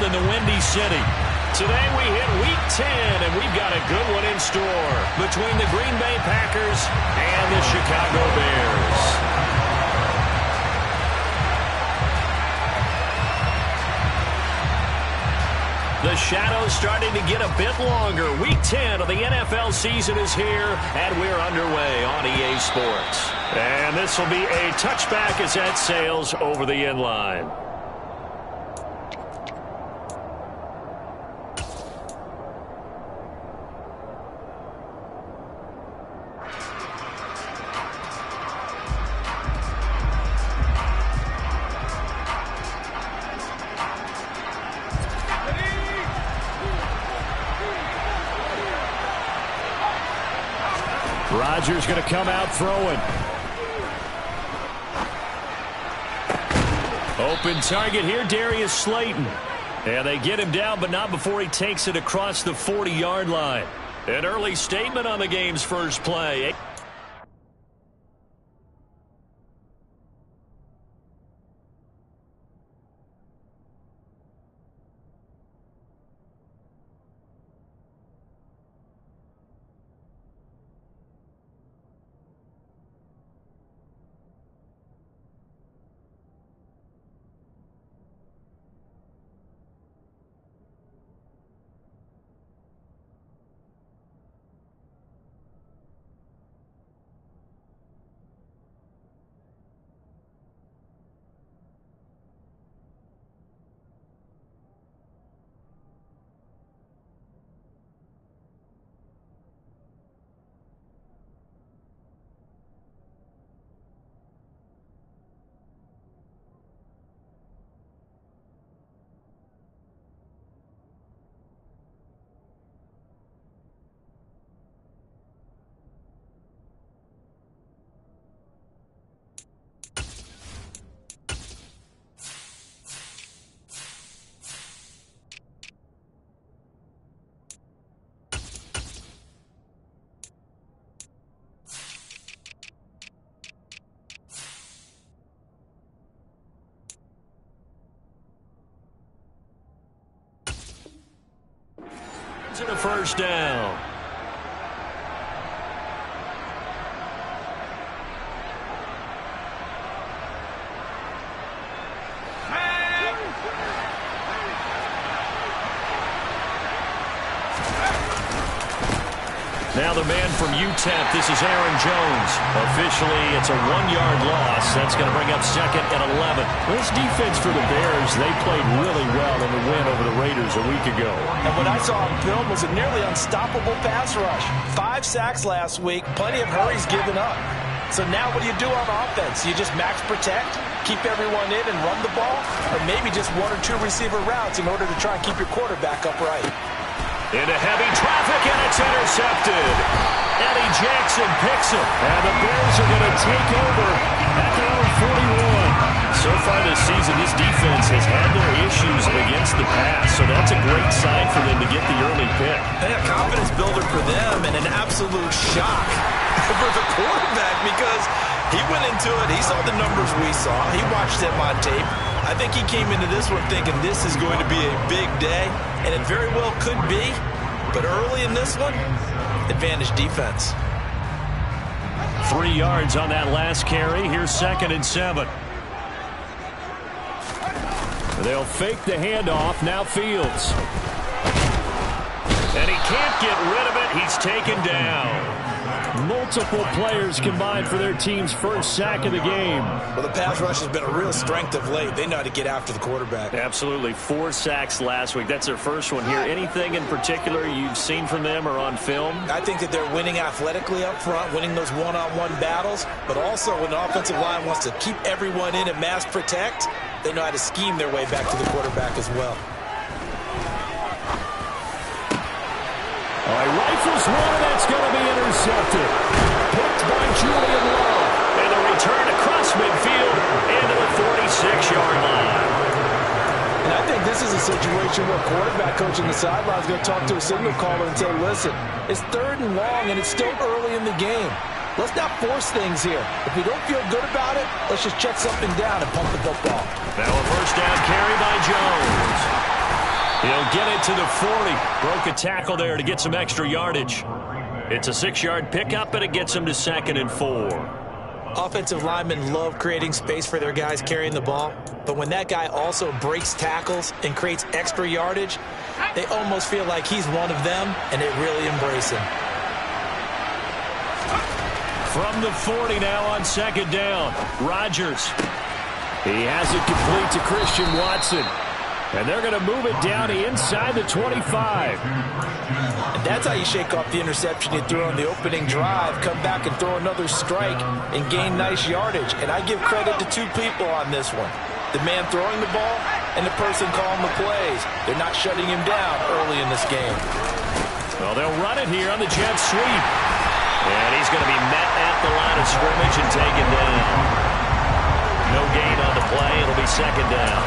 in the Windy City. Today we hit Week 10, and we've got a good one in store between the Green Bay Packers and the Chicago Bears. The shadow's starting to get a bit longer. Week 10 of the NFL season is here, and we're underway on EA Sports. And this will be a touchback as that sails over the end line. Rodgers going to come out throwing. Open target here, Darius Slayton. And they get him down, but not before he takes it across the 40-yard line. An early statement on the game's first play. To the first down. Now the man from UTEP, this is Aaron Jones. Officially, it's a 1-yard loss. That's going to bring up second and 11. This defense for the Bears, they played really well in the win over the Raiders a week ago. And what I saw on film was a nearly unstoppable pass rush. 5 sacks last week, plenty of hurries given up. So now what do you do on offense? You just max protect, keep everyone in and run the ball? Or maybe just 1 or 2 receiver routes in order to try and keep your quarterback upright? Into heavy traffic, and it's intercepted. Eddie Jackson picks him, and the Bears are going to take over at their own 41. So far this season, this defense has had their issues against the pass, so that's a great sign for them to get the early pick. And a confidence builder for them, and an absolute shock for the quarterback because he went into it, he saw the numbers we saw, he watched them on tape. I think he came into this one thinking this is going to be a big day, and it very well could be. But early in this one, advantage defense. 3 yards on that last carry. Here's 2nd and 7. They'll fake the handoff. Now Fields. And he can't get rid of it. He's taken down. Multiple players combined for their team's first sack of the game. Well, the pass rush has been a real strength of late. They know how to get after the quarterback. Absolutely. 4 sacks last week. That's their first one here. Anything in particular you've seen from them or on film? I think that they're winning athletically up front, winning those one-on-one battles, but also when the offensive line wants to keep everyone in and mass protect, they know how to scheme their way back to the quarterback as well. He rifles one, and that's going to be intercepted. Picked by Julian Love. And the return across midfield into the 46-yard line. And I think this is a situation where quarterback coach on the sideline is going to talk to a signal caller and say, listen, it's 3rd and long, and it's still early in the game. Let's not force things here. If we don't feel good about it, let's just check something down and pump the football. Now a first down carry by Jones. He'll get it to the 40. Broke a tackle there to get some extra yardage. It's a 6-yard pickup, and it gets him to 2nd and 4. Offensive linemen love creating space for their guys carrying the ball, but when that guy also breaks tackles and creates extra yardage, they almost feel like he's one of them, and they really embrace him. From the 40 now on 2nd down, Rodgers. He has it complete to Christian Watson. And they're going to move it down inside the 25. And that's how you shake off the interception you threw on the opening drive, come back and throw another strike and gain nice yardage. And I give credit to two people on this one. The man throwing the ball and the person calling the plays. They're not shutting him down early in this game. Well, they'll run it here on the jet sweep. And he's going to be met at the line of scrimmage and taken down. No gain on the play. It'll be 2nd down.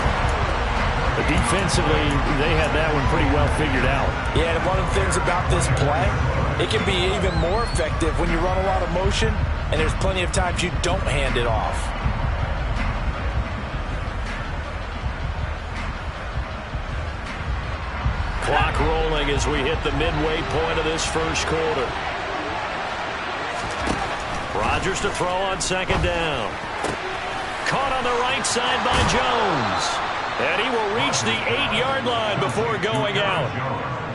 But defensively, they had that one pretty well figured out. Yeah, and one of the things about this play, it can be even more effective when you run a lot of motion, and there's plenty of times you don't hand it off. Clock rolling as we hit the midway point of this first quarter. Rodgers to throw on 2nd down. Caught on the right side by Jones. And he will reach the 8-yard line before going out.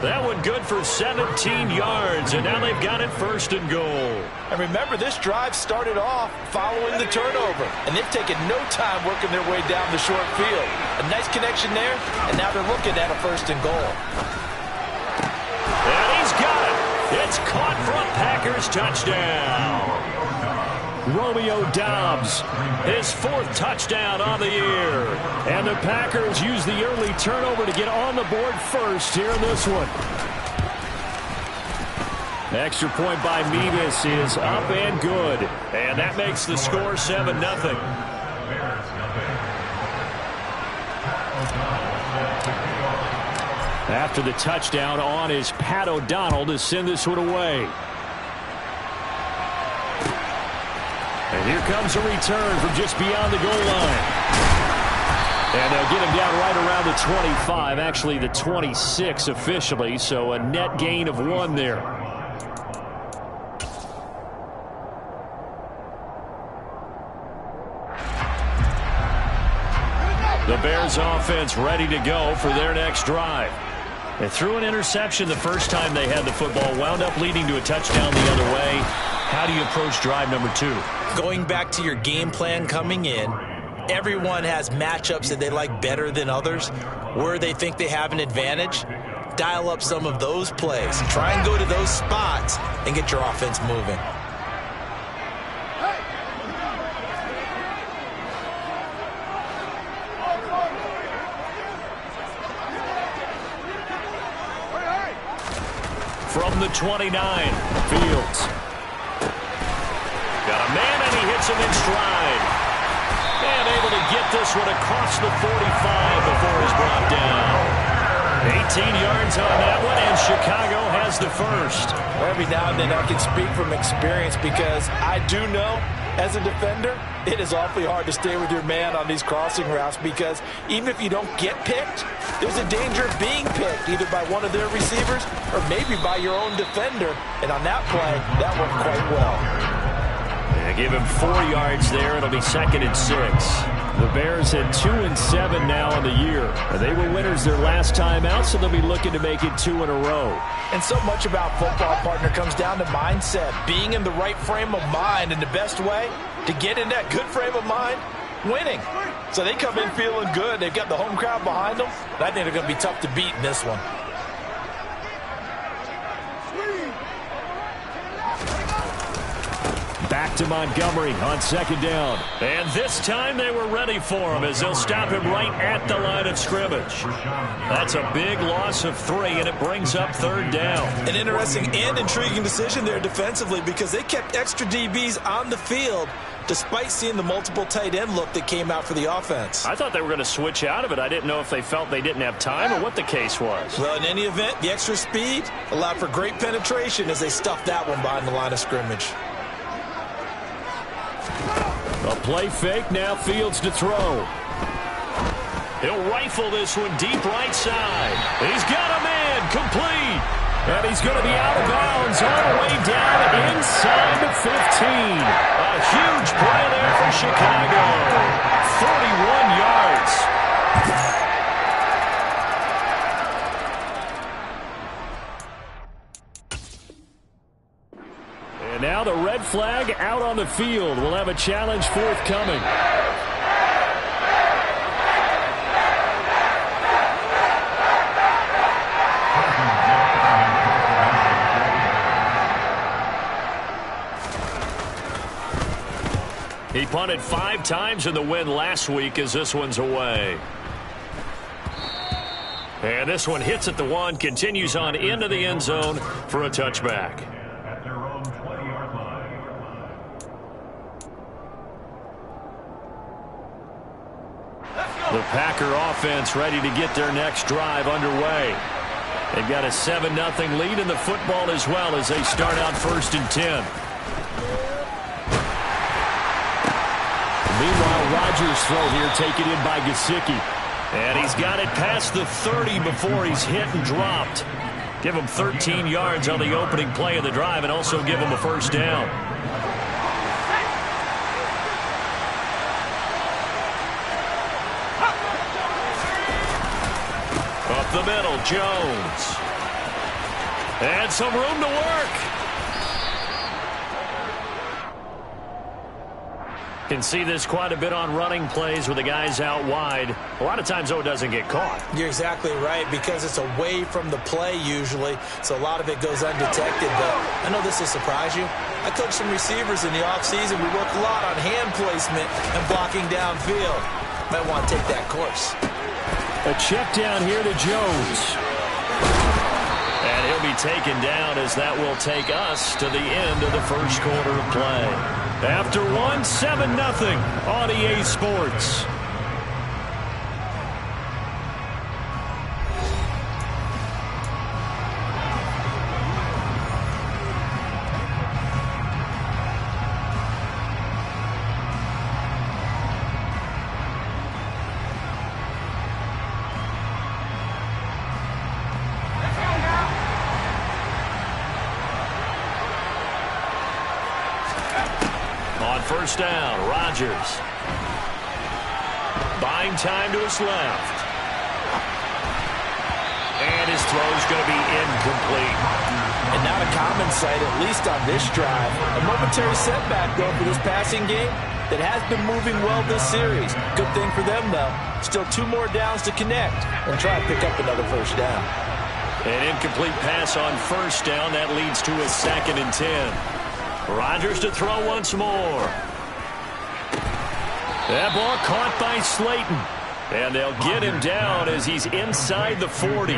That one good for 17 yards, and now they've got it 1st and goal. And remember, this drive started off following the turnover, and they've taken no time working their way down the short field. A nice connection there, and now they're looking at a 1st and goal. And he's got it. It's caught for a Packers touchdown. Romeo Doubs, his 4th touchdown on the year. And the Packers use the early turnover to get on the board first here in this one. Extra point by Mevis is up and good. And that makes the score 7-0. After the touchdown on is Pat O'Donnell to send this one away. And here comes a return from just beyond the goal line. And they'll get him down right around the 25, actually the 26 officially, so a net gain of 1 there. The Bears offense ready to go for their next drive. They threw an interception the first time they had the football, wound up leading to a touchdown the other way. How do you approach drive number 2? Going back to your game plan coming in, everyone has matchups that they like better than others. Where they think they have an advantage, dial up some of those plays. Try and go to those spots and get your offense moving. From the 29, Fields. Got a man, and he hits him in stride. And able to get this one across the 45 before he's brought down. 18 yards on that one, and Chicago has the first. Every now and then I can speak from experience because I do know, as a defender, it is awfully hard to stay with your man on these crossing routes because even if you don't get picked, there's a danger of being picked either by one of their receivers or maybe by your own defender. And on that play, that worked quite well. They give him 4 yards there. It'll be 2nd and 6. The Bears at 2-7 now on the year. They were winners their last time out, so they'll be looking to make it 2 in a row. And so much about football, partner, comes down to mindset. Being in the right frame of mind, and the best way to get in that good frame of mind, winning. So they come in feeling good. They've got the home crowd behind them. And I think they're going to be tough to beat in this one. Back to Montgomery on 2nd down. And this time they were ready for him as they'll stop him right at the line of scrimmage. That's a big loss of 3, and it brings up 3rd down. An interesting and intriguing decision there defensively because they kept extra DBs on the field despite seeing the multiple tight end look that came out for the offense. I thought they were going to switch out of it. I didn't know if they felt they didn't have time or what the case was. Well, in any event, the extra speed allowed for great penetration as they stuffed that one behind the line of scrimmage. A play fake, now Fields to throw. He'll rifle this one deep right side. He's got a man complete. And he's going to be out of bounds all the way down inside the 15. A huge play there for Chicago. 41 yards. And now the red flag out on the field. We'll have a challenge forthcoming. He punted 5 times in the win last week as this one's away. And this one hits at the 1, continues on into the end zone for a touchback. At their own 20-yard line. The Packer offense ready to get their next drive underway. They've got a 7-0 lead in the football as well as they start out 1st and 10. Meanwhile, Rodgers' throw here taken in by Gesicki. And he's got it past the 30 before he's hit and dropped. Give him 13 yards on the opening play of the drive and also give him a first down. Up the middle, Jones. And some room to work. Can see this quite a bit on running plays with the guys out wide. A lot of times, though, it doesn't get caught. You're exactly right, because it's away from the play usually, so a lot of it goes undetected. But I know this will surprise you. I coach some receivers in the offseason. We work a lot on hand placement and blocking downfield. Might want to take that course. A check down here to Jones. And he'll be taken down as that will take us to the end of the first quarter of play. After 1, 7-0 on EA Sports. First down, Rodgers. Buying time to his left. And his throw's going to be incomplete. And not a common sight, at least on this drive. A momentary setback, though, for this passing game that has been moving well this series. Good thing for them, though. Still 2 more downs to connect and try to pick up another first down. An incomplete pass on first down. That leads to a 2nd and 10. Rodgers to throw once more. That ball caught by Slayton. And they'll get him down as he's inside the 40.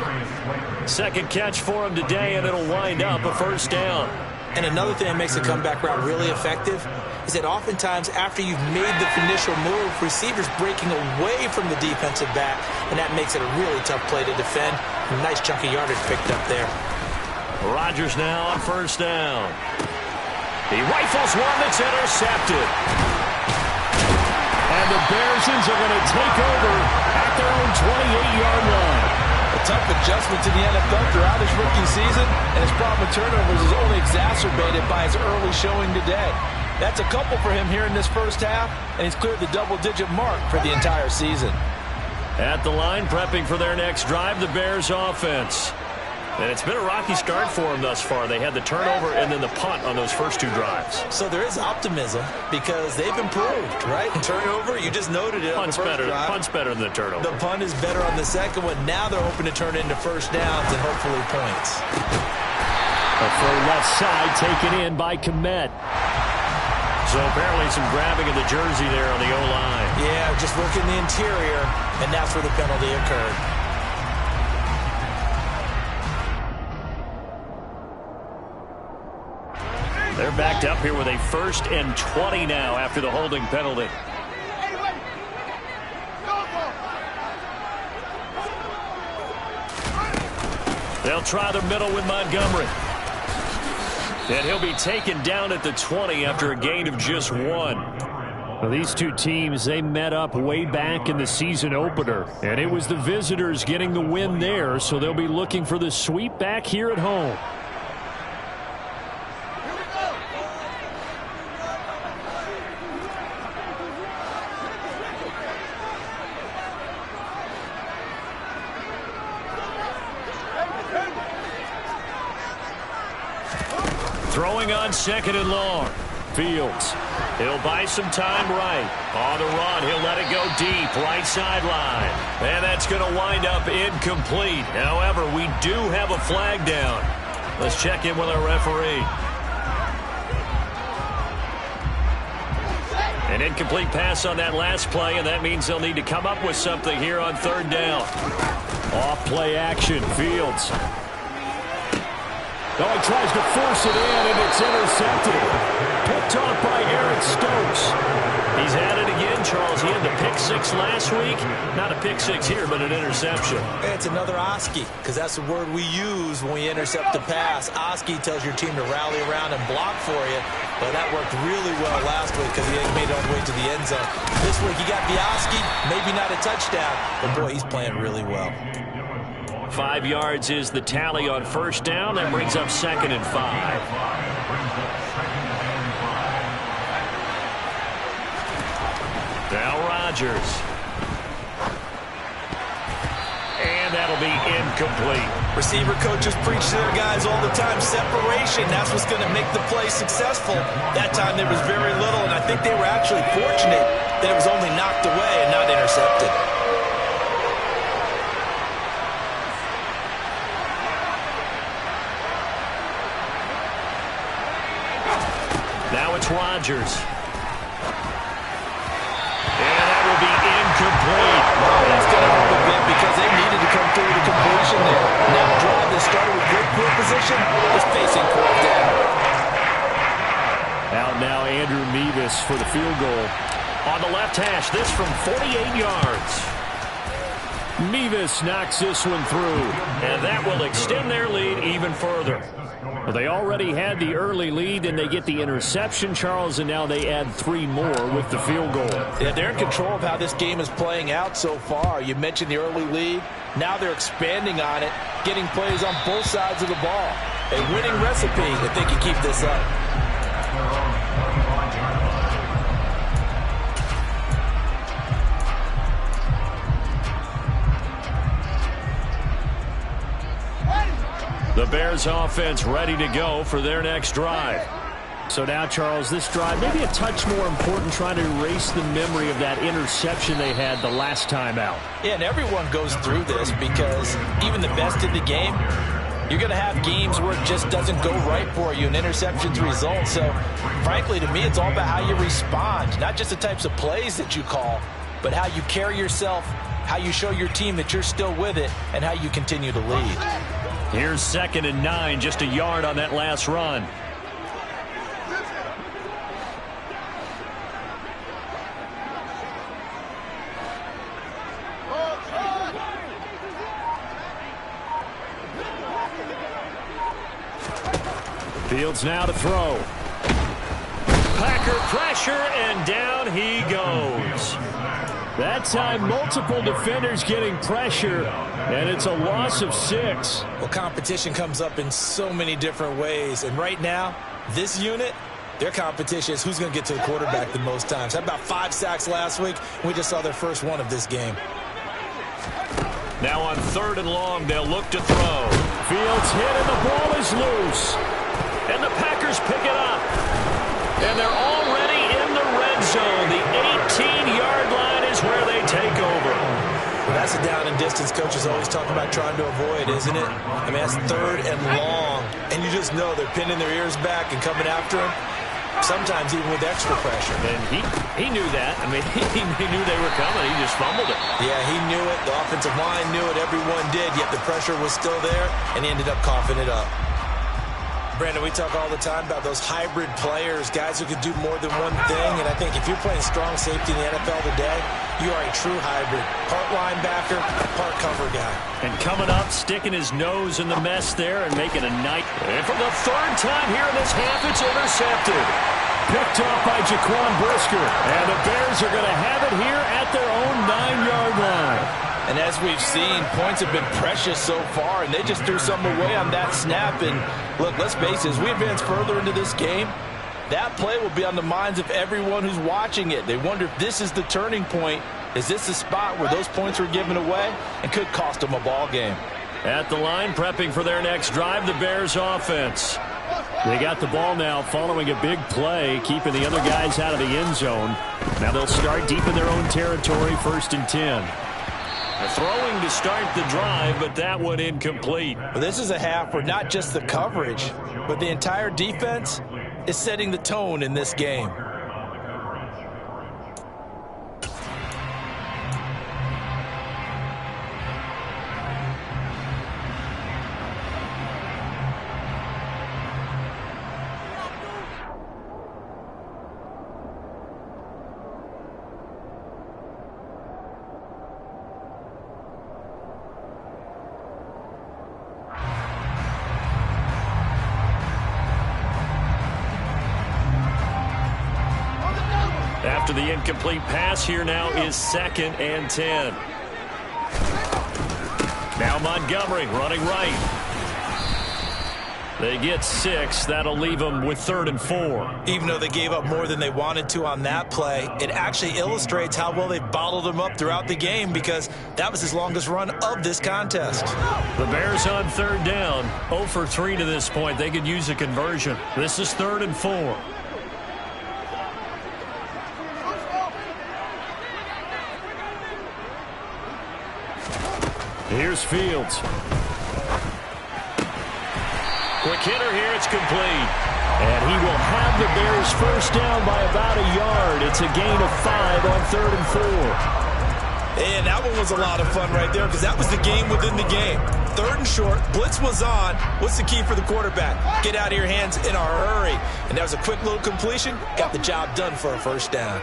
Second catch for him today, and it'll wind up a first down. And another thing that makes the comeback route really effective is that oftentimes after you've made the initial move, receivers breaking away from the defensive back, and that makes it a really tough play to defend. A nice chunk of yardage picked up there. Rodgers now on first down. He rifles one that's intercepted. And the Bearsons are going to take over at their own 28-yard line. A tough adjustment to the NFL throughout his rookie season, and his problem with turnovers is only exacerbated by his early showing today. That's a couple for him here in this first half, and he's cleared the double-digit mark for the entire season. At the line, prepping for their next drive, the Bears offense. And it's been a rocky start for them thus far. They had the turnover and then the punt on those first 2 drives. So there is optimism because they've improved, right? Turnover, you just noted it. Punt's better than the turnover. The punt is better on the second one. Now they're hoping to turn it into first downs and hopefully points. A throw left side taken in by Kmet. So apparently some grabbing of the jersey there on the O-line. Yeah, just working the interior, and that's where the penalty occurred. They're backed up here with a 1st and 20 now after the holding penalty. They'll try the middle with Montgomery. And he'll be taken down at the 20 after a gain of just 1. Well, these two teams, they met up way back in the season opener, and it was the visitors getting the win there, so they'll be looking for the sweep back here at home. Throwing on second and long. Fields. He'll buy some time right. On the run, he'll let it go deep. Right sideline. And that's going to wind up incomplete. However, we do have a flag down. Let's check in with our referee. An incomplete pass on that last play, and that means they'll need to come up with something here on third down. Off play action. Fields. Oh, he tries to force it in, and it's intercepted. Picked off by Eric Stokes. He's at it again, Charles. He had the pick six last week. Not a pick six here, but an interception. It's another Oski, because that's the word we use when we intercept the pass. Oski tells your team to rally around and block for you. But that worked really well last week because he made it all the way to the end zone. This week, he got the Oski, maybe not a touchdown, but boy, he's playing really well. 5 yards is the tally on first down. That brings up second and 5. Now Rodgers. And that'll be incomplete. Receiver coaches preach to their guys all the time. Separation, that's what's going to make the play successful. That time there was very little, and I think they were actually fortunate that it was only knocked away and not intercepted. Now it's Rodgers. And that will be incomplete. Oh, that's going to hurt a bit because they needed to come through the completion there. Now the drive that started with good field position is facing fourth down. Out now Andrew Mevis for the field goal. On the left hash, this from 48 yards. Mevis knocks this one through, and that will extend their lead even further. Well, they already had the early lead, and they get the interception, Charles, and now they add 3 more with the field goal. Yeah, they're in control of how this game is playing out so far. You mentioned the early lead. Now they're expanding on it, getting plays on both sides of the ball. A winning recipe if they can keep this up. The Bears offense ready to go for their next drive. So now, Charles, this drive maybe a touch more important, trying to erase the memory of that interception they had the last time out. Yeah, and everyone goes through this because even the best in the game, you're going to have games where it just doesn't go right for you and interceptions result. So, frankly, to me, it's all about how you respond, not just the types of plays that you call, but how you carry yourself, how you show your team that you're still with it, and how you continue to lead. Here's second and 9, just a yard on that last run. Fields now to throw. Packer pressure, and down he goes. That time, multiple defenders getting pressure, and it's a loss of 6. Well, competition comes up in so many different ways, and right now, this unit, their competition is who's going to get to the quarterback the most times. Had about 5 sacks last week. We just saw their first one of this game. Now on third and long, they'll look to throw. Fields hit, and the ball is loose. And the Packers pick it up. And they're already in the red zone. The 18-yard line is where they take over. Well, that's a down and distance coaches always talk about trying to avoid, isn't it? I mean, that's third and long. And you just know they're pinning their ears back and coming after him, sometimes even with extra pressure. And he knew that. I mean, he knew they were coming. He just fumbled it. Yeah, he knew it. The offensive line knew it. Everyone did, yet the pressure was still there, and he ended up coughing it up. Brandon, we talk all the time about those hybrid players, guys who could do more than one thing. And I think if you're playing strong safety in the NFL today, you are a true hybrid. Part linebacker, part cover guy. And coming up, sticking his nose in the mess there and making a night. And for the third time here in this half, it's intercepted. picked off by Jaquan Brisker. And the Bears are going to have it here at their own 9-yard line. And as we've seen, points have been precious so far, and they just threw some away on that snap. And look, let's face it, as we advance further into this game, that play will be on the minds of everyone who's watching it. They wonder if this is the turning point. Is this the spot where those points were given away and could cost them a ball game? At the line, prepping for their next drive, the Bears offense. They got the ball now following a big play, keeping the other guys out of the end zone. Now they'll start deep in their own territory, 1st and 10. Throwing to start the drive, but that one incomplete. Well, this is a half where not just the coverage, but the entire defense is setting the tone in this game. After the incomplete pass, here now is 2nd and 10. Now Montgomery running right. They get 6. That'll leave them with 3rd and 4. Even though they gave up more than they wanted to on that play, it actually illustrates how well they bottled him up throughout the game, because that was his longest run of this contest. The Bears on 3rd down, 0 for 3 to this point. They could use a conversion. This is 3rd and 4. Here's Fields. Quick hitter here. It's complete. And he will have the Bears first down by about a yard. It's a gain of 5 on 3rd and 4. And that one was a lot of fun right there, because that was the game within the game. 3rd and short. Blitz was on. What's the key for the quarterback? Get out of your hands in a hurry. And that was a quick little completion. Got the job done for a first down.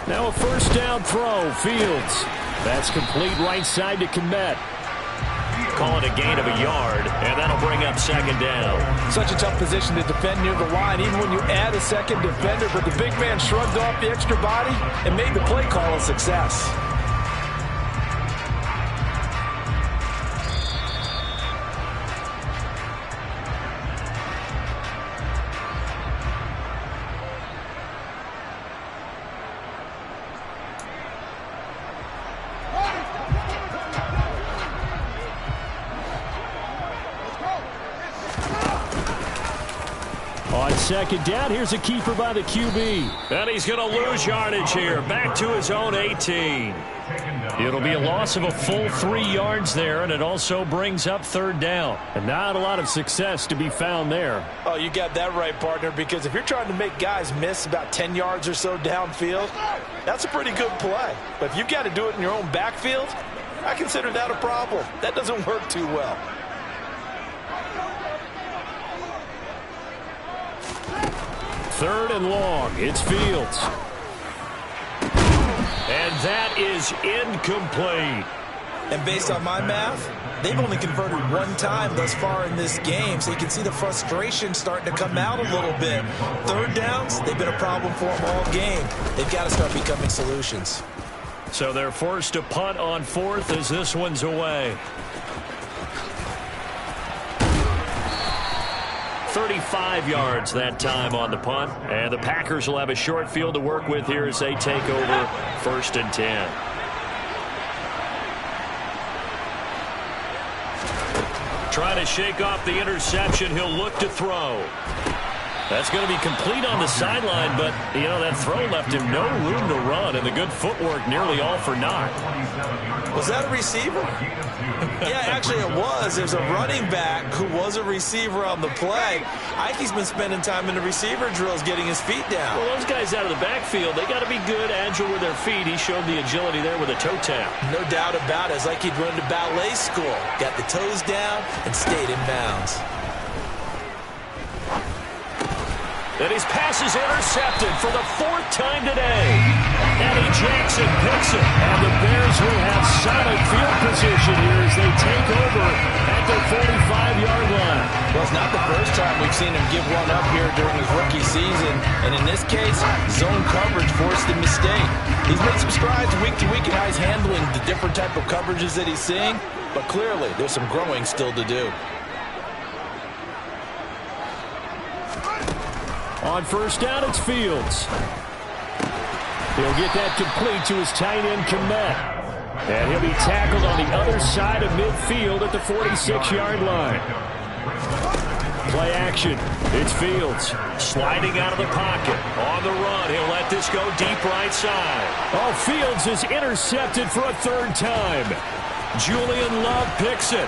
Now a first down throw. Fields. That's complete right side to Kmet. Call it a gain of a yard, and that'll bring up 2nd down. Such a tough position to defend near the line, even when you add a second defender. But the big man shrugged off the extra body and made the play call a success. On 2nd down, here's a keeper by the QB. And he's going to lose yardage here. Back to his own 18. It'll be a loss of a full 3 yards there, and it also brings up 3rd down. And not a lot of success to be found there. Oh, you got that right, partner, because if you're trying to make guys miss about 10 yards or so downfield, that's a pretty good play. But if you've got to do it in your own backfield, I consider that a problem. That doesn't work too well. Third and long. It's Fields. And that is incomplete. And based on my math, they've only converted 1 time thus far in this game, so you can see the frustration starting to come out a little bit. 3rd downs, they've been a problem for them all game. They've got to start becoming solutions. So they're forced to punt on 4th as this one's away. 35 yards that time on the punt. And the Packers will have a short field to work with here as they take over 1st and 10. Trying to shake off the interception. He'll look to throw. That's going to be complete on the sideline, but, you know, that throw left him no room to run, and the good footwork nearly all for naught. Was that a receiver? Yeah, actually it was. There's a running back who was a receiver on the play. Ikey's been spending time in the receiver drills getting his feet down. Well, those guys out of the backfield, they got to be good, agile with their feet. He showed the agility there with a toe tap. No doubt about it. It's like he'd run to ballet school. Got the toes down and stayed in bounds. And his pass is intercepted for the 4th time today. Eddie Jackson picks it. And the Bears will have solid field position here as they take over at their 45. it's not the first time we've seen him give one up here during his rookie season. And in this case, zone coverage forced the mistake. He's made some strides week to week in how he's handling the different type of coverages that he's seeing. But clearly, there's some growing still to do. On first down, it's Fields. He'll get that complete to his tight end, Kmet. And he'll be tackled on the other side of midfield at the 46-yard line. Play action. It's Fields. Sliding out of the pocket. On the run, he'll let this go deep right side. Oh, Fields is intercepted for a third time. Julian Love picks it.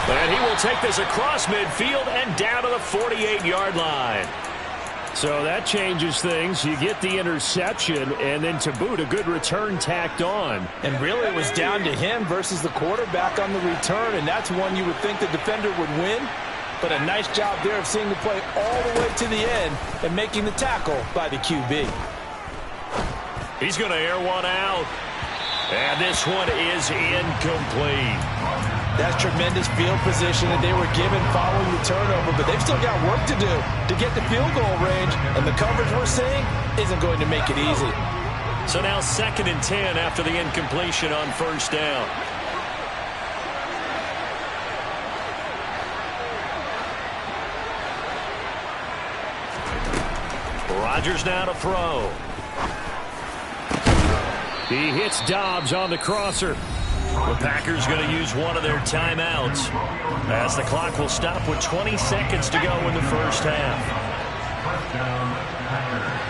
And he will take this across midfield and down to the 48-yard line. So that changes things. You get the interception, and then to boot, a good return tacked on. And really, it was down to him versus the quarterback on the return, and that's one you would think the defender would win. But a nice job there of seeing the play all the way to the end and making the tackle by the QB. He's going to air one out. And this one is incomplete. That's tremendous field position that they were given following the turnover, but they've still got work to do to get the field goal range, and the coverage we're seeing isn't going to make it easy. So now 2nd and 10 after the incompletion on first down. Rodgers now to throw. He hits Dobbs on the crosser. The Packers going to use one of their timeouts as the clock will stop with 20 seconds to go in the first half. First down, Packers.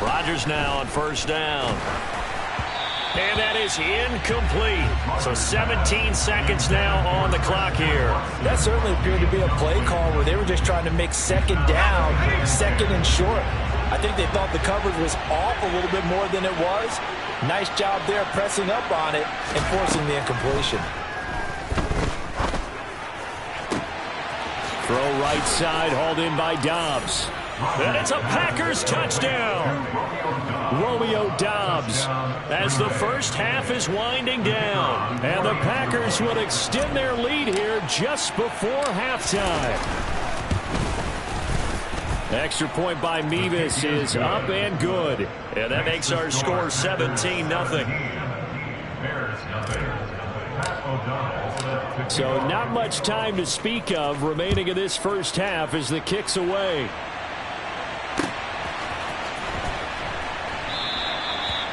Rodgers now on first down. And that is incomplete. So 17 seconds now on the clock here. That certainly appeared to be a play call where they were just trying to make second down, second and short. I think they thought the coverage was off a little bit more than it was. Nice job there pressing up on it and forcing the incompletion. Throw right side, hauled in by Dobbs. And it's a Packers touchdown. Romeo Dobbs, As the first half is winding down. and the Packers will extend their lead here just before halftime. Extra point by Mevis is up and good. And that makes our score 17-0. Bears nothing. Pat O'Donnell. So not much time to speak of remaining in this first half as the kick's away.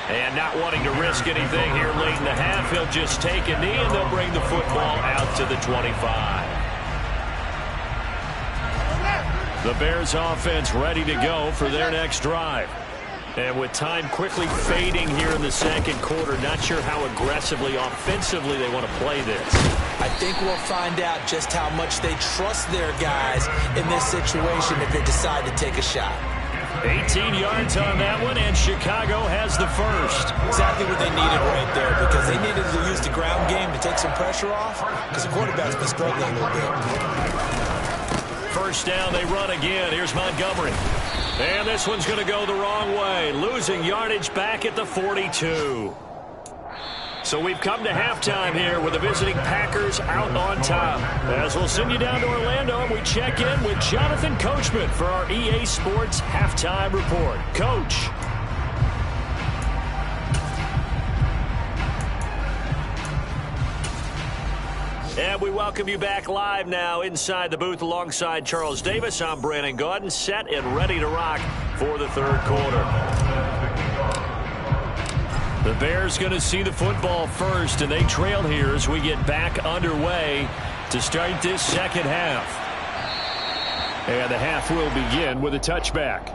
And not wanting to risk anything here late in the half, he'll just take a knee and they'll bring the football out to the 25. The Bears offense ready to go for their next drive. And with time quickly fading here in the second quarter, not sure how aggressively, offensively they want to play this. I think we'll find out just how much they trust their guys in this situation if they decide to take a shot. 18 yards on that one, and Chicago has the first. Exactly what they needed right there, because they needed to use the ground game to take some pressure off, because the quarterback's been struggling a little bit. First down, they run again. Here's Montgomery. And this one's going to go the wrong way, losing yardage back at the 42. So we've come to halftime here with the visiting Packers out on top. As we'll send you down to Orlando, and we check in with Jonathan Coachman for our EA Sports Halftime Report. Coach. And we welcome you back live now inside the booth alongside Charles Davis. I'm Brandon Gaudin, set and ready to rock for the third quarter. The Bears going to see the football first, and they trail here as we get back underway to start this second half. And the half will begin with a touchback.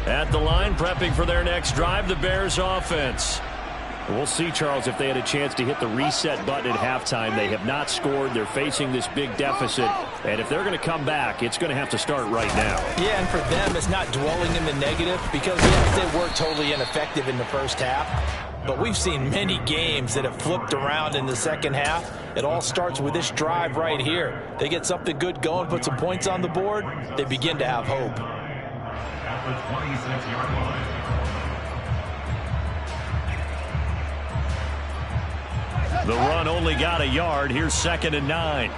At the line, prepping for their next drive, the Bears offense. We'll see, Charles, if they had a chance to hit the reset button at halftime. They have not scored. They're facing this big deficit. And if they're going to come back, it's going to have to start right now. Yeah, and for them, it's not dwelling in the negative because, yes, they were totally ineffective in the first half. But we've seen many games that have flipped around in the second half. It all starts with this drive right here. They get something good going, put some points on the board, they begin to have hope. At the 26-yard line. The run only got a yard. Here's 2nd and 9.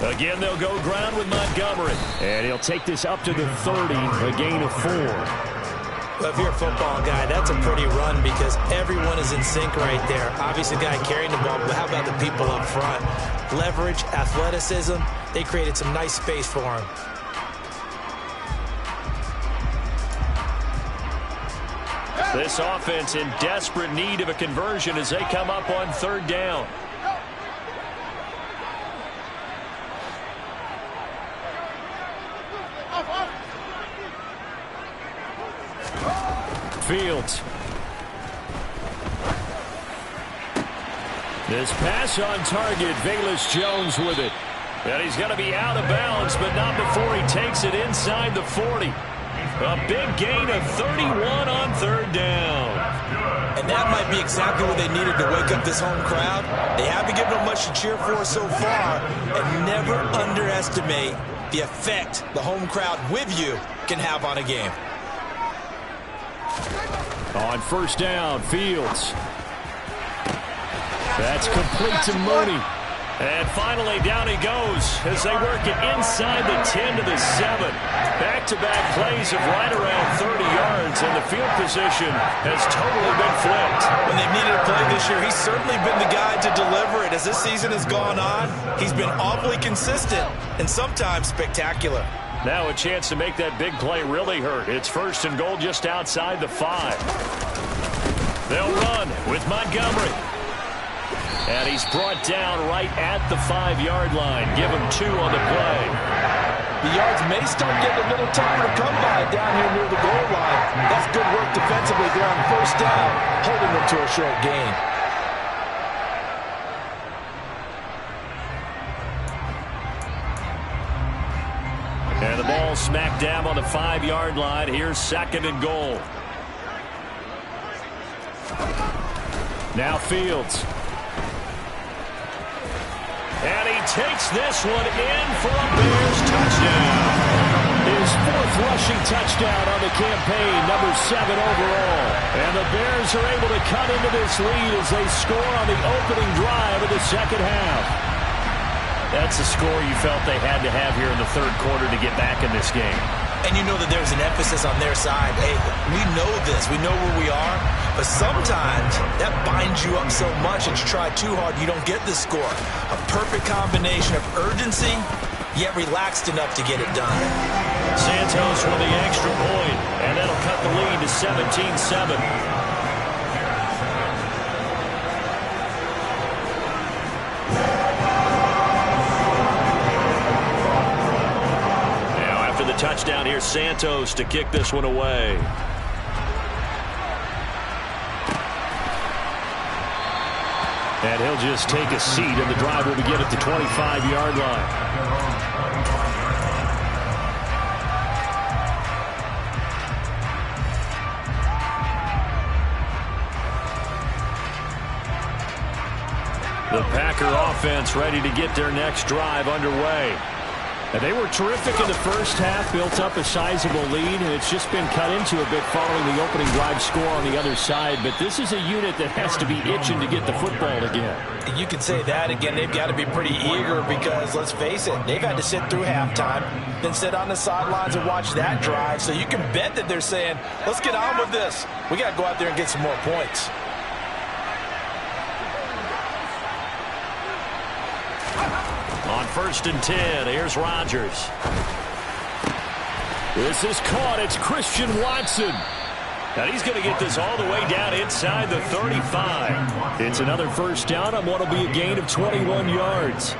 Again, they'll go ground with Montgomery. And he'll take this up to the 30, a gain of 4. Well, if you're a football guy, that's a pretty run because everyone is in sync right there. Obviously, the guy carrying the ball, but how about the people up front? Leverage, athleticism, they created some nice space for him. This offense in desperate need of a conversion as they come up on 3rd down. Fields. This pass on target. Velus Jones with it. And he's going to be out of bounds, but not before he takes it inside the 40. A big gain of 31 on 3rd down. And that might be exactly what they needed to wake up this home crowd. They haven't given them much to cheer for so far. And never underestimate the effect the home crowd with you can have on a game. On 1st down, Fields. That's complete to Mooney. And finally, down he goes as they work it inside the 10 to the 7. Back-to-back plays of right around 30 yards, and the field position has totally been flipped. When they've needed a play this year, he's certainly been the guy to deliver it. As this season has gone on, he's been awfully consistent and sometimes spectacular. Now a chance to make that big play really hurt. It's 1st and goal just outside the 5. They'll run with Montgomery. And he's brought down right at the 5-yard line. Give him 2 on the play. The yards may start getting a little tougher to come by down here near the goal line. That's good work defensively there on 1st down, holding them to a short gain. And the ball smack dab on the 5-yard line. Here's 2nd and goal. Now Fields. And he takes this one in for a Bears touchdown. His 4th rushing touchdown on the campaign, number 7 overall. And the Bears are able to cut into this lead as they score on the opening drive of the 2nd half. That's the score you felt they had to have here in the 3rd quarter to get back in this game. And you know that there's an emphasis on their side. Hey, we know this. We know where we are. But sometimes that binds you up so much that you try too hard, you don't get the score. A perfect combination of urgency, yet relaxed enough to get it done. Santos with the extra point, and that'll cut the lead to 17-7. Touchdown here, Santos to kick this one away. And he'll just take a seat, and the drive will begin at the 25-yard line. The Packer offense ready to get their next drive underway. And they were terrific in the first half, built up a sizable lead, and it's just been cut into a bit following the opening drive score on the other side. But this is a unit that has to be itching to get the football again. You can say that again. They've got to be pretty eager because, let's face it, they've had to sit through halftime, then sit on the sidelines and watch that drive. So you can bet that they're saying, let's get on with this. We got to go out there and get some more points. On 1st and 10, here's Rodgers. This is caught. It's Christian Watson. And he's going to get this all the way down inside the 35. It's another 1st down on what will be a gain of 21 yards.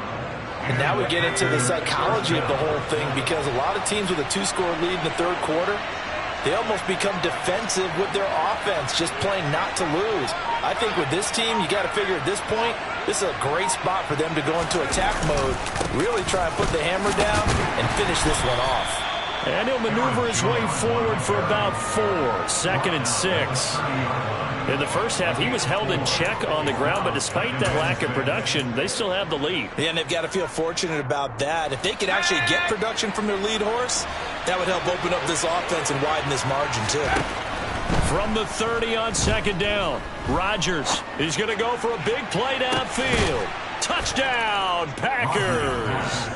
And now we get into the psychology of the whole thing, because a lot of teams with a 2-score lead in the third quarter, they almost become defensive with their offense, just playing not to lose. I think with this team, you got to figure at this point, this is a great spot for them to go into attack mode, really try and put the hammer down and finish this one off. And he'll maneuver his way forward for about 4, 2nd and 6. In the first half, he was held in check on the ground, but despite that lack of production, they still have the lead. Yeah, and they've got to feel fortunate about that. If they could actually get production from their lead horse, that would help open up this offense and widen this margin too. From the 30 on 2nd down, Rodgers is going to go for a big play downfield. Touchdown, Packers!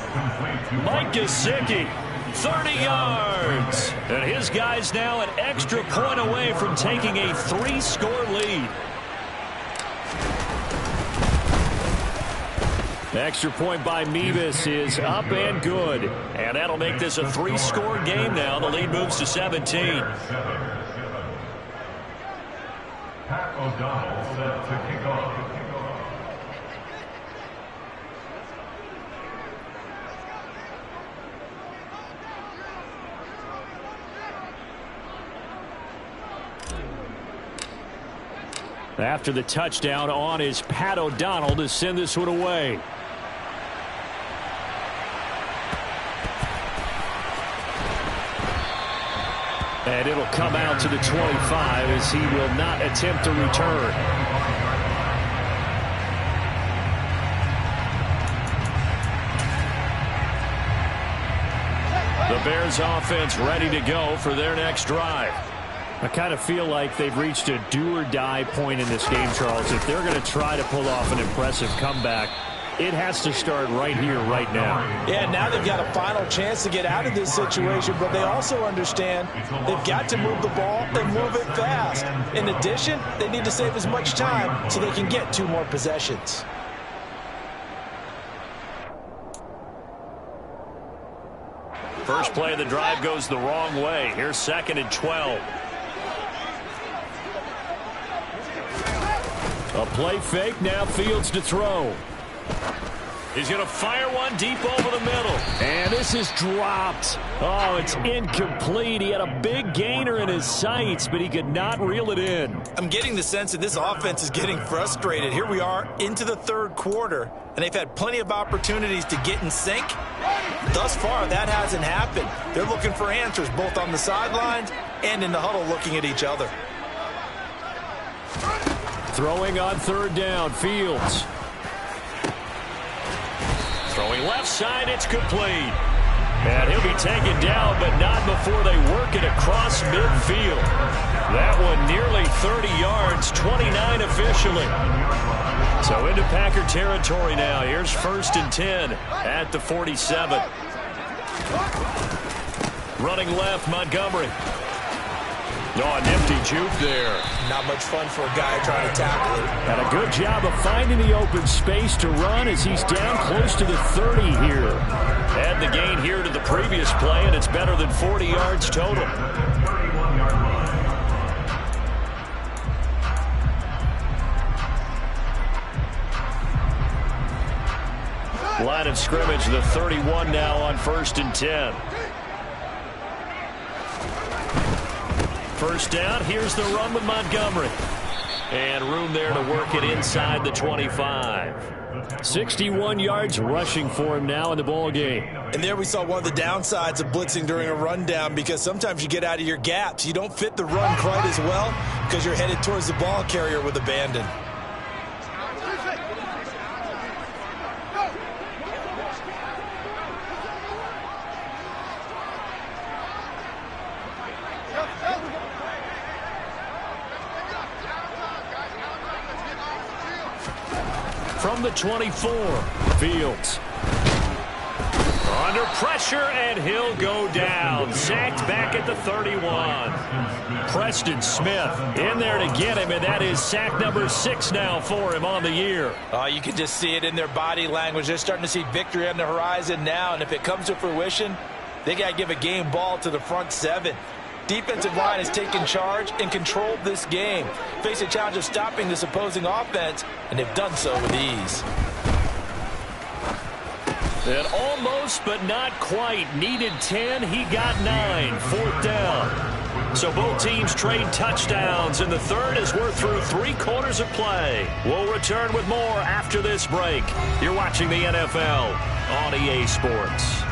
Mike Gesicki, 30 yards. And his guys now an extra point away from taking a 3-score lead. Extra point by Mevis is up and good. And that'll make this a 3-score game now. The lead moves to 17. Pat O'Donnell set to kick off. After the touchdown, on is Pat O'Donnell to send this one away. And it'll come out to the 25 as he will not attempt to return. The Bears offense ready to go for their next drive. I kind of feel like they've reached a do-or-die point in this game, Charles. If they're going to try to pull off an impressive comeback, it has to start right here, right now. Yeah, now they've got a final chance to get out of this situation, but they also understand they've got to move the ball and move it fast. In addition, they need to save as much time so they can get 2 more possessions. First play of the drive goes the wrong way. Here's 2nd and 12. A play fake, now Fields to throw. He's going to fire one deep over the middle. And this is dropped. Oh, it's incomplete. He had a big gainer in his sights, but he could not reel it in. I'm getting the sense that this offense is getting frustrated. Here we are into the third quarter, and they've had plenty of opportunities to get in sync. Thus far, that hasn't happened. They're looking for answers both on the sidelines and in the huddle looking at each other. Throwing on 3rd down, Fields. Throwing left side, it's complete. And he'll be taken down, but not before they work it across midfield. That one nearly 30 yards, 29 officially. So into Packer territory now. Here's 1st and 10 at the 47. Running left, Montgomery. Oh, a nifty juke there. Not much fun for a guy trying to tackle it. And a good job of finding the open space to run as he's down close to the 30 here. Add the gain here to the previous play, and it's better than 40 yards total. 31-yard line. Line of scrimmage, the 31 now on 1st and 10. First down, here's the run with Montgomery. And room there to work it inside the 25. 61 yards rushing for him now in the ball game. And there we saw one of the downsides of blitzing during a rundown, because sometimes you get out of your gaps. You don't fit the run quite as well because you're headed towards the ball carrier with abandon. From the 24, Fields. Under pressure, and he'll go down. Sacked back at the 31. Preston Smith in there to get him, and that is sack number 6 now for him on the year. You can just see it in their body language. They're starting to see victory on the horizon now, and if it comes to fruition, they got to give a game ball to the front 7. Defensive line has taken charge and controlled this game. Face a challenge of stopping this opposing offense, and they've done so with ease. And almost, but not quite. Needed 10. He got 9. 4th down. So both teams trade touchdowns in the third as we're through 3 quarters of play. We'll return with more after this break. You're watching the NFL on EA Sports.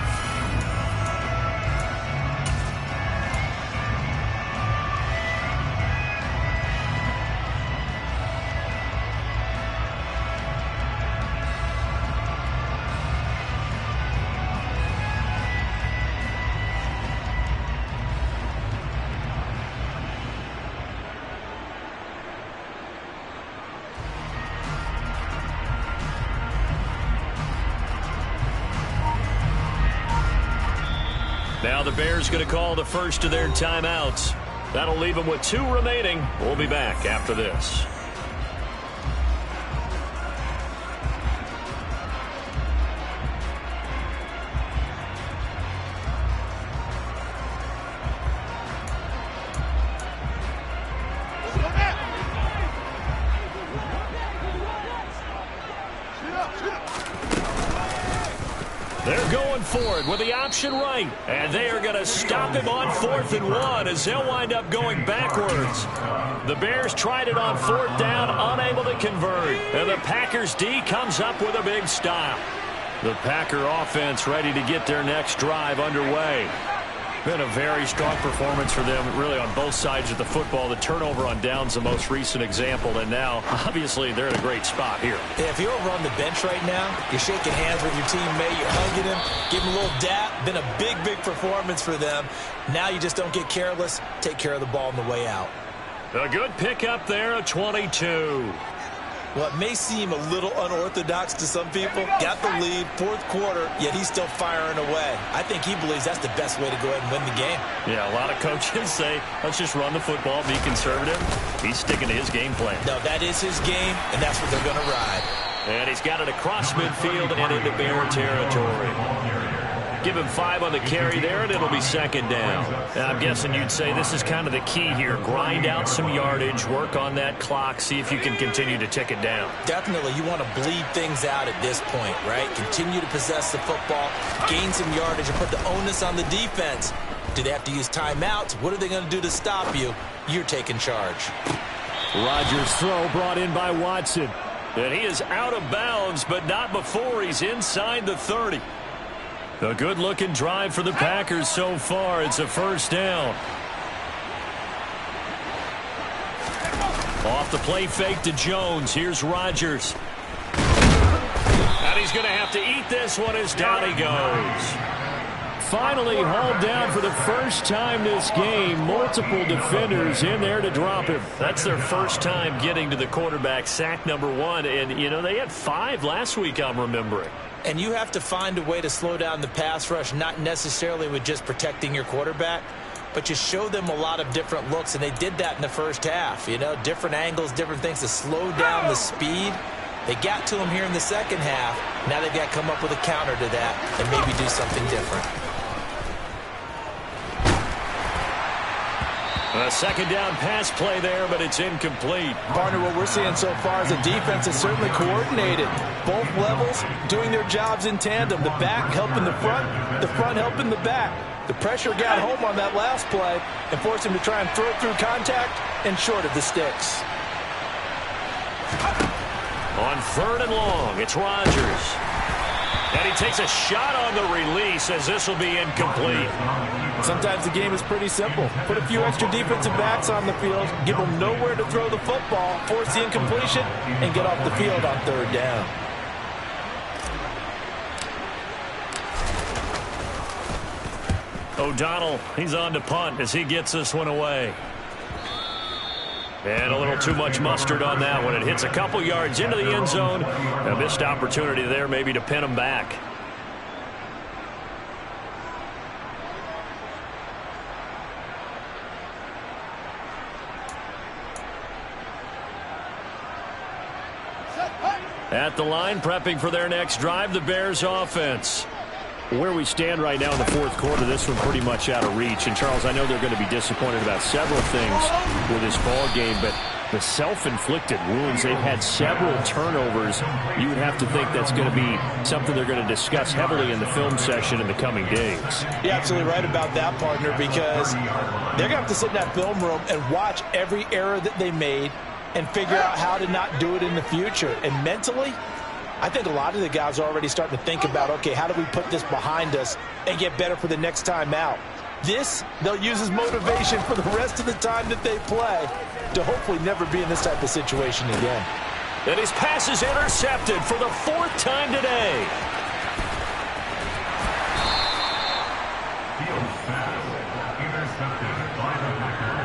Now the Bears going to call the first of their timeouts. That'll leave them with 2 remaining. We'll be back after this. They're going for it with the option right. And they are going to stop him on 4th and 1 as they'll wind up going backwards. The Bears tried it on 4th down, unable to convert. And the Packers D comes up with a big stop. The Packer offense ready to get their next drive underway. Been a very strong performance for them, really, on both sides of the football. The turnover on downs the most recent example, and now, obviously, they're in a great spot here. Yeah, if you're over on the bench right now, you're shaking hands with your teammate, you're hugging him, giving him a little dap. Been a big, big performance for them. Now you just don't get careless. Take care of the ball on the way out. A good pickup there, a 22. Well, it may seem a little unorthodox to some people. Got the lead, 4th quarter, yet he's still firing away. I think he believes that's the best way to go ahead and win the game. Yeah, a lot of coaches say, let's just run the football, be conservative. He's sticking to his game plan. No, that is his game, and that's what they're going to ride. And he's got it across midfield and into Bear territory. Give him 5 on the carry there, and it'll be 2nd down. And I'm guessing you'd say this is kind of the key here. Grind out some yardage, work on that clock, see if you can continue to tick it down. Definitely, you want to bleed things out at this point, right? Continue to possess the football, gain some yardage, and put the onus on the defense. Do they have to use timeouts? What are they going to do to stop you? You're taking charge. Rodgers' throw brought in by Watson. And he is out of bounds, but not before he's inside the 30. A good-looking drive for the Packers so far. It's a 1st down. Off the play fake to Jones. Here's Rodgers. And he's going to have to eat this one as down he goes. Finally hauled down for the first time this game. Multiple defenders in there to drop him. That's their first time getting to the quarterback, sack number 1. And, you know, they had 5 last week, I'm remembering. And you have to find a way to slow down the pass rush, not necessarily with just protecting your quarterback, but you show them a lot of different looks, and they did that in the first half. You know, different angles, different things to slow down the speed. They got to him here in the second half. Now they've got to come up with a counter to that and maybe do something different. A 2nd down pass play there, but it's incomplete. Partner, what we're seeing so far is the defense is certainly coordinated. Both levels doing their jobs in tandem. The back helping the front helping the back. The pressure got home on that last play and forced him to try and throw it through contact and short of the sticks. On 3rd and long, it's Rodgers. And he takes a shot on the release as this will be incomplete. Sometimes the game is pretty simple. Put a few extra defensive backs on the field, give them nowhere to throw the football, force the incompletion, and get off the field on 3rd down. O'Donnell, he's on to punt as he gets this one away. And a little too much mustard on that one. It hits a couple yards into the end zone. A missed opportunity there maybe to pin him back. At the line, prepping for their next drive, the Bears offense. Where we stand right now in the 4th quarter, this one pretty much out of reach. And, Charles, I know they're going to be disappointed about several things with this ball game, but the self-inflicted wounds. They've had several turnovers. You would have to think that's going to be something they're going to discuss heavily in the film session in the coming days. You're absolutely right about that, partner, because they're going to have to sit in that film room and watch every error that they made and figure out how to not do it in the future. And mentally, I think a lot of the guys are already starting to think about, okay, how do we put this behind us and get better for the next time out? This, they'll use as motivation for the rest of the time that they play to hopefully never be in this type of situation again. And his pass is intercepted for the 4th time today.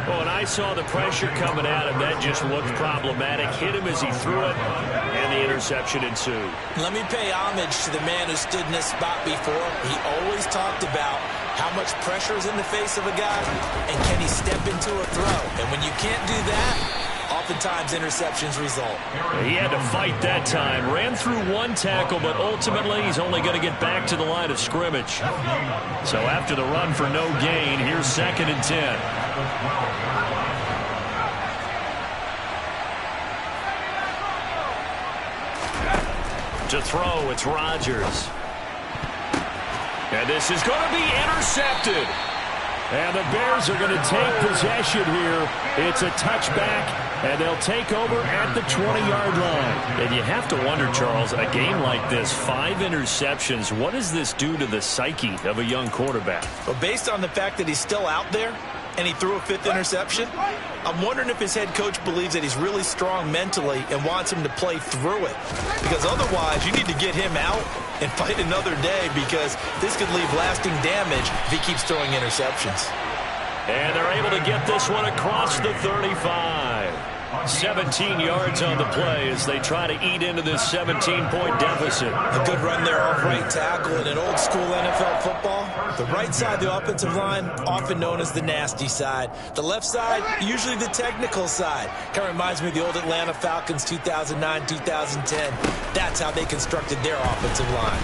Oh, and I saw the pressure coming at him. That just looked problematic. Hit him as he threw it, and the interception ensued. Let me pay homage to the man who stood in this spot before. He always talked about how much pressure is in the face of a guy, and can he step into a throw? And when you can't do that, oftentimes interceptions result. He had to fight that time. Ran through one tackle, but ultimately he's only going to get back to the line of scrimmage. So after the run for no gain, here's 2nd and 10. To throw, it's Rodgers. And this is going to be intercepted. And the Bears are going to take possession here. It's a touchback, and they'll take over at the 20-yard line. And you have to wonder, Charles, a game like this, 5 interceptions, what does this do to the psyche of a young quarterback? Well, based on the fact that he's still out there and he threw a 5th interception, I'm wondering if his head coach believes that he's really strong mentally and wants him to play through it. Because otherwise, you need to get him out and fight another day, because this could leave lasting damage if he keeps throwing interceptions. And they're able to get this one across the 35. 17 yards on the play as they try to eat into this 17-point deficit. A good run there off right tackle. In an old school NFL football, the right side of the offensive line, often known as the nasty side. The left side, usually the technical side. Kind of reminds me of the old Atlanta Falcons 2009, 2010. That's how they constructed their offensive line.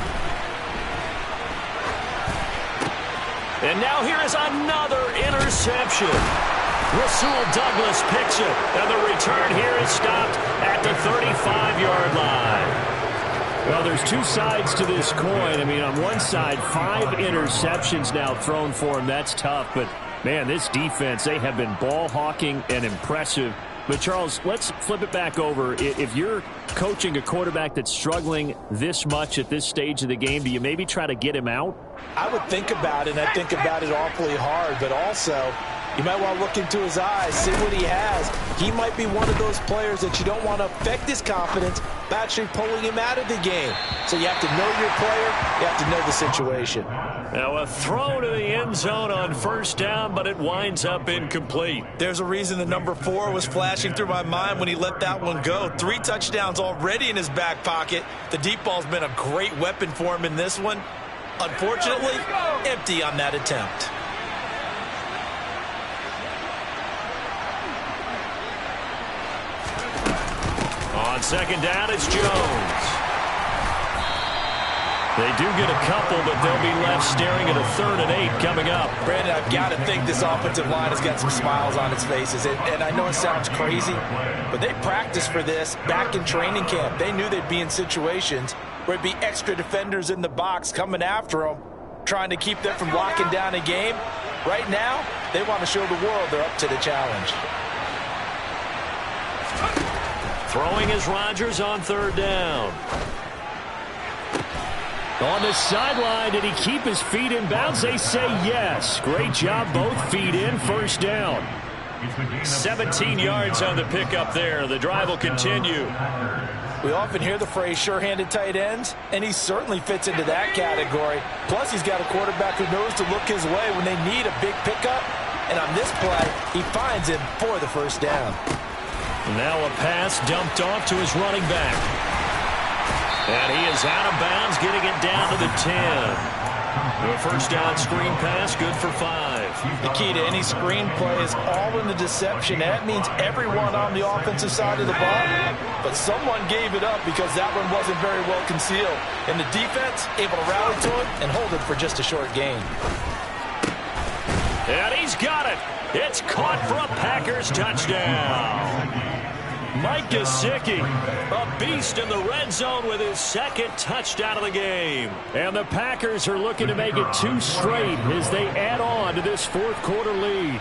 And now here is another interception. Rasul Douglas picks it, and the return here is stopped at the 35-yard line. Well, there's two sides to this coin. I mean, on one side, 5 interceptions now thrown for him. That's tough, but, man, this defense, they have been ball hawking and impressive. But, Charles, let's flip it back over. If you're coaching a quarterback that's struggling this much at this stage of the game, do you maybe try to get him out? I would think about it, and I think about it awfully hard, but also you might want to look into his eyes, see what he has. He might be one of those players that you don't want to affect his confidence by actually pulling him out of the game. So you have to know your player. You have to know the situation. Now a throw to the end zone on 1st down, but it winds up incomplete. There's a reason the number 4 was flashing through my mind when he let that one go. 3 touchdowns already in his back pocket. The deep ball's been a great weapon for him in this one. Unfortunately, empty on that attempt. On 2nd down, it's Jones. They do get a couple, but they'll be left staring at a 3rd and 8 coming up. Brandon, I've got to think this offensive line has got some smiles on its faces. And I know it sounds crazy, but they practiced for this back in training camp. They knew they'd be in situations where it'd be extra defenders in the box coming after them, trying to keep them from locking down a game. Right now, they want to show the world they're up to the challenge. Throwing is Rodgers on 3rd down. On the sideline, did he keep his feet in bounds? They say yes. Great job, both feet in, 1st down. 17 yards on the pickup there. The drive will continue. We often hear the phrase sure-handed tight ends, and he certainly fits into that category. Plus, he's got a quarterback who knows to look his way when they need a big pickup. And on this play, he finds him for the 1st down. Now a pass dumped off to his running back. And he is out of bounds, getting it down to the 10. The 1st down screen pass, good for 5. The key to any screen play is all in the deception. That means everyone on the offensive side of the ball. But someone gave it up because that one wasn't very well concealed. And the defense able to rally to it and hold it for just a short gain. And he's got it. It's caught for a Packers touchdown. Mike Gesicki, a beast in the red zone with his second touchdown of the game. And the Packers are looking to make it 2 straight as they add on to this fourth quarter lead.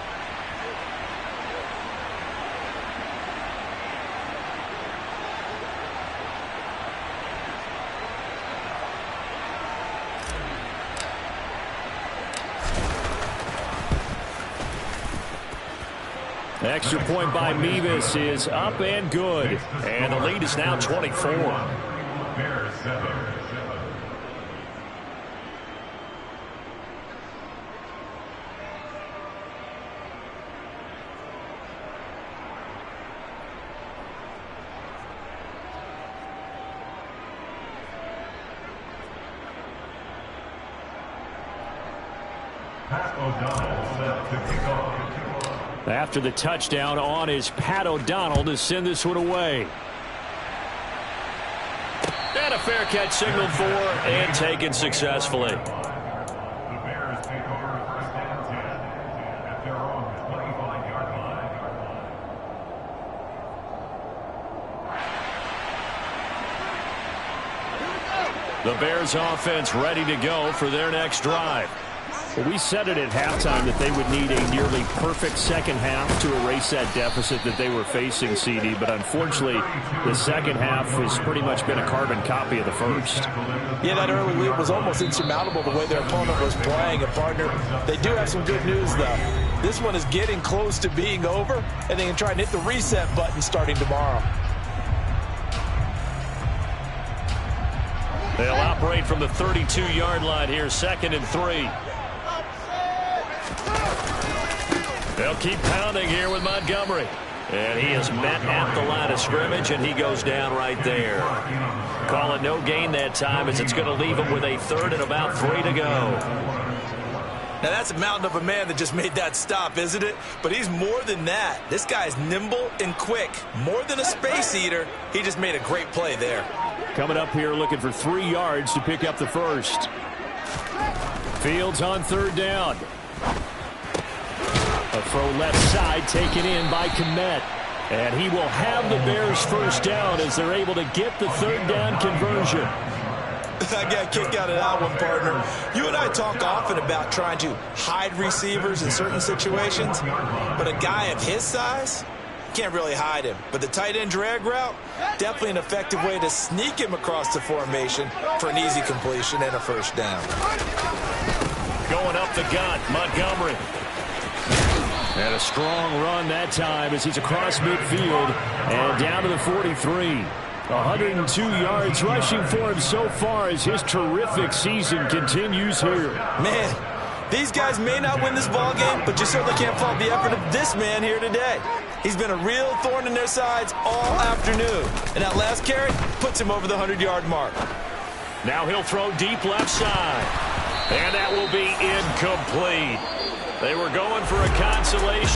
Extra point by Mevis is up and good. And the lead is now 24. Bears 7. Pat O'Donnell set to kick off. After the touchdown on is Pat O'Donnell to send this one away. And a fair catch signaled for and taken successfully. The Bears take over first and 10 at their own 25-yard line. The Bears offense ready to go for their next drive. Well, we said it at halftime that they would need a nearly perfect second half to erase that deficit that they were facing, CD. But unfortunately, the second half has pretty much been a carbon copy of the first. Yeah, that early lead was almost insurmountable the way their opponent was playing. And, partner, they do have some good news, though. This one is getting close to being over, and they can try and hit the reset button starting tomorrow. They'll operate from the 32-yard line here, 2nd and 3. They'll keep pounding here with Montgomery. And he is met at the line of scrimmage, and he goes down right there. Call it no gain that time as it's going to leave him with a 3rd and about 3 to go. Now, that's a mountain of a man that just made that stop, isn't it? But he's more than that. This guy's nimble and quick. More than a space eater, he just made a great play there. Coming up here looking for 3 yards to pick up the first. Fields on 3rd down. A throw left side taken in by Kmet. And he will have the Bears first down as they're able to get the 3rd down conversion. I got a kick out of that one, partner. You and I talk often about trying to hide receivers in certain situations, but a guy of his size, can't really hide him. But the tight end drag route, definitely an effective way to sneak him across the formation for an easy completion and a first down. Going up the gut, Montgomery. And a strong run that time as he's across midfield and down to the 43. 102 yards rushing for him so far as his terrific season continues here. Man, these guys may not win this ball game, but you certainly can't fault the effort of this man here today. He's been a real thorn in their sides all afternoon. And that last carry puts him over the 100-yard mark. Now he'll throw deep left side. And that will be incomplete. They were going for a consolation.